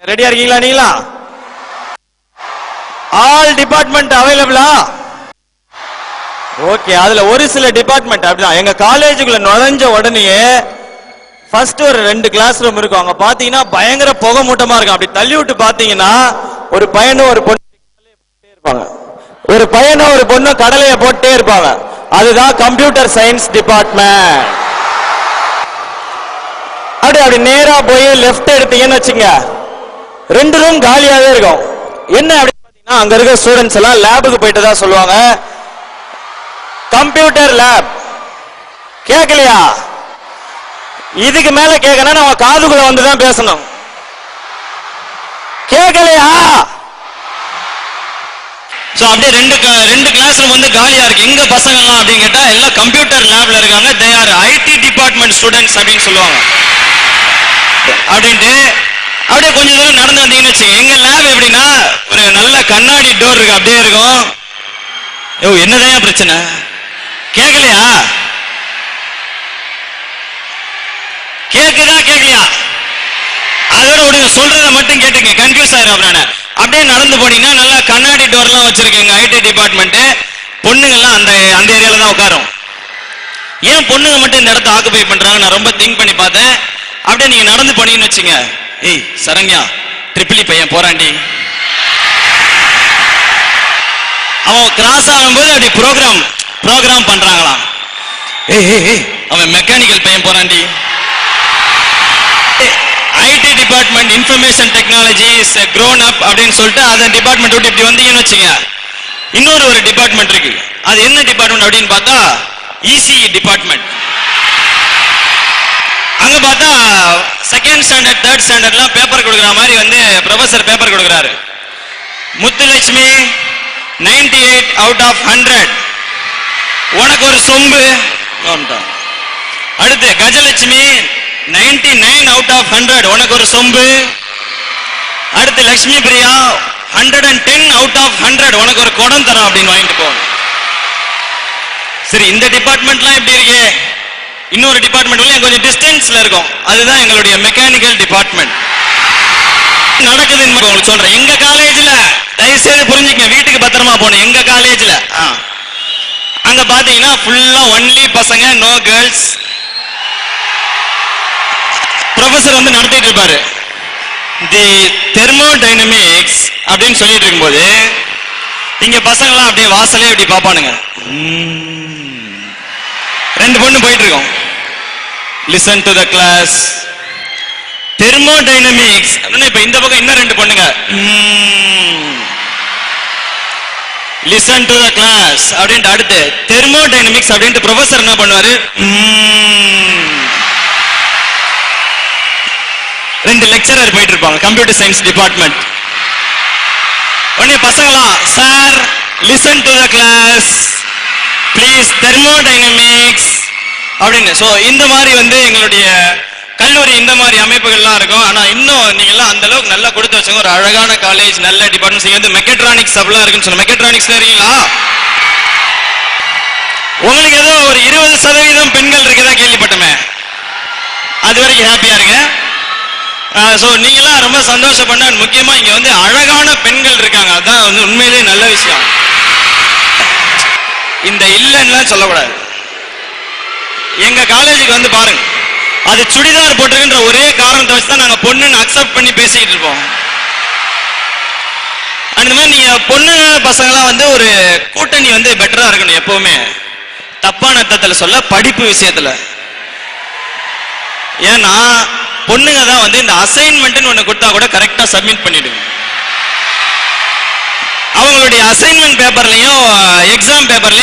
ரெடியா இருக்கீங்களா நீங்களா? ஆல் டிபார்ட்மெண்ட் அவைலபிளா? ஓகே. அதுல ஒரு சில டிபார்ட்மெண்ட் அப்படிதான். எங்க காலேஜுக்குள்ள நுழைஞ்ச உடனே ஃபர்ஸ்ட் ஒரு 2 கிளாஸ் ரூம் இருக்கும். அங்க பாத்தீங்கன்னா பயங்கர புகை மூட்டமா இருக்கும். அப்படி தள்ளி விட்டு பாத்தீங்கன்னா ஒரு பையனும் ஒரு பொண்ணு இருப்பாங்க. ஒரு பையனும் ஒரு பொண்ணு கடலையை போட்டே இருப்பாங்க. அதுதான் கம்ப்யூட்டர் சயின்ஸ் டிபார்ட்மெண்ட். அப்படி நேரா போய் லெஃப்ட் எடுத்தீங்கன்னு வச்சுங்க, 2 ரூம் காலியாவே இருக்கும். என்ன அப்படின்னு பாத்தீங்கன்னா அங்க இருக்க ஸ்டூடெண்ட்ஸ் எல்லாம் லேபுக்கு போயிட்டு தான் சொல்லுவாங்க, கம்ப்யூட்டர் லேப். கேட்கலையா? இதுக்கு மேல கேட்கணும் நம்ம காதுக்குள்ள வந்துதான் பேசணும். கேட்கலையா? அப்படியே ரெண்டு கிளாஸ் ரூம் வந்து காலியா இருக்கு. எங்க பசங்க எல்லாம் அப்படின்னு கேட்டா எல்லாம் கம்ப்யூட்டர் லேப்ல இருக்காங்க. They are IT department students அப்படின்னு சொல்லுவாங்க. அப்படின்ட்டு அப்படியே கொஞ்சம் தூரம் நடந்து வந்தீங்கன்னு வச்சுங்க, எங்க லேப் எப்படின்னா ஒரு நல்ல கண்ணாடி டோர் இருக்கு, அப்படியே இருக்கும். யோ என்னதான் பிரச்சனை? கேட்கலையா? கேக்குதா கேட்கலையா? அதோட விடுங்க, சொல்றத மட்டும் கேட்டுங்க, கன்ஃபியூஸ் ஆயிரும். அப்புறம் அப்படியே நடந்து போனீங்கன்னா நல்லா கண்ணாடி டோர்லாம் வச்சிருக்கீங்க ஐடி டிபார்ட்மெண்ட். பொண்ணுங்கெல்லாம் அந்த அந்த ஏரியால தான் உட்காரும். ஏன் பொண்ணுங்க மட்டும் இந்த இடத்த ஆக்குபை பண்றாங்க நான் ரொம்ப திங்க் பண்ணி பார்த்தேன். அப்படியே நீங்க நடந்து போனீங்கன்னு வச்சுங்க, ஏய் சரண்யா ட்ரிபிளி பையன் போறாண்டி, அவன் கிராஸ் ஆகும்போது அப்படி ப்ரோக்ராம் பண்றாங்களாம். ஏய் அவன் மெக்கானிக்கல் பையன் போறாண்டி. IT department information technology is grown up அப்படின்னு சொல்லிட்டு அந்த டிபார்ட்மெண்ட் விட்டு இப்படி வந்தீங்கன்னு வச்சுங்க, இன்னொரு ஒரு டிபார்ட்மெண்ட் இருக்கு. அது என்ன டிபார்ட்மெண்ட் அப்படின்னு பார்த்தா இசிஇ டிபார்ட்மெண்ட். அங்க பார்த்தா செகண்ட் ஸ்டாண்டர்ட் தேர்ட் ஸ்டாண்டர்ட்லாம் பேப்பர் கொடுக்குற மாதிரி வந்து ப்ரொஃபசர் பேப்பர் கொடுக்குறாரு. முத்துலட்சுமி 98 out of 100, உனக்கு ஒரு சொம்பு. அடுத்து கஜலட்சுமி 99 out of 100, உனக்கு ஒரு சொம்பு. அடுத்து லட்சுமி பிரியா 110 out of 100, உனக்கு ஒரு குடம் தரோம் அப்படின்னு வாங்கிட்டு போகணும். சரி, இந்த டிபார்ட்மெண்ட்லாம் எப்படி இருக்கு? இன்னொரு டிபார்ட்மெண்ட் கொஞ்சம் டிஸ்டன்ஸ்ல இருக்கும், அதுதான் எங்களுடைய மெக்கானிக்கல் டிபார்ட்மெண்ட். நடக்குதுன்னு உங்களுக்கு சொல்றேன். எங்க காலேஜ்ல தயவுசெய்து புரிஞ்சுக்க, வீட்டுக்கு பத்திரமா போகணும். எங்க காலேஜ்ல அங்க பாத்தீங்கன்னா ஃபுல்லா ஒன்லி பசங்க, நோ கேர்ள்ஸ். ப்ரொஃபசர் வந்து நடத்திட்டு இருப்பாரு. தி தெர்மோடைனமிக்ஸ் அப்படின்னு சொல்லிட்டு இருக்கும்போது இங்க பசங்களாம் அப்படியே வாசலே அப்படி பாப்பானுங்க. 2 பொண்ணு போயிட்டு இருக்கோம். Listen to the class thermodynamics. இப்ப இந்த பக்கம் இன்னும் 2 பொண்ணுங்க லிசன் டு த கிளாஸ் அப்படின்ட்டு அடுத்து தெர்மோடைனமிக்ஸ் அப்படின்ட்டு ப்ரொஃபசர் என்ன பண்ணுவாரு, 2 லெக்சரர் போயிட்டு இருப்பாங்க கம்ப்யூட்டர் சயின்ஸ் டிபார்ட்மெண்ட். உடனே பசங்களாம் sir listen to the class please thermodynamics அப்படின்னு. ஸோ இந்த மாதிரி வந்து எங்களுடைய கல்லூரி இந்த மாதிரி அமைப்புகள்லாம் இருக்கும். ஆனா இன்னும் நீங்க எல்லாம் அந்த அளவுக்கு நல்லா கொடுத்து வச்சுங்க. ஒரு அழகான காலேஜ், நல்ல டிபார்ட்மெண்ட்ஸ். இங்க வந்து மெக்கட்ரானிக்ஸ் அப்படிலாம் இருக்குன்னு சொன்ன மெக்கட்ரானிக்ஸ் தெரியுங்களா? உங்களுக்கு ஏதோ ஒரு 20% பெண்கள் இருக்குதா கேள்விப்பட்டமே. அது வரைக்கும் ஹாப்பியா இருங்க. ஸோ நீங்களாம் ரொம்ப சந்தோஷப்பட. முக்கியமா இங்க வந்து அழகான பெண்கள் இருக்காங்க, அதான் வந்து உண்மையிலேயே நல்ல விஷயம். இந்த இல்லைன்னா சொல்லக்கூடாது. எங்க காலேஜுக்கு வந்து பாருங்க, அது சுடிதார் போட்டுருக்கின்ற ஒரே காரணத்தை வச்சுதான் நாங்க பொண்ணுன்னு அக்செப்ட் பண்ணி பேசிக்கிட்டு இருப்போம். அந்த மாதிரி நீங்க பொண்ணு பசங்களாம் வந்து ஒரு கூட்டணி வந்து பெட்டரா இருக்கணும் எப்பவுமே. தப்பான அர்த்தத்துல சொல்ல, படிப்பு விஷயத்துல. ஏன்னா பொண்ணுங்க தான் வந்து இந்த அசைன்மெண்ட் ஒண்ணு கொடுத்தா கூட கரெக்டா சப்மிட் பண்ணிடுங்க. அவங்களுடைய அசைன்மெண்ட் பேப்பர்லயும் எக்ஸாம் பேப்பர்லயும்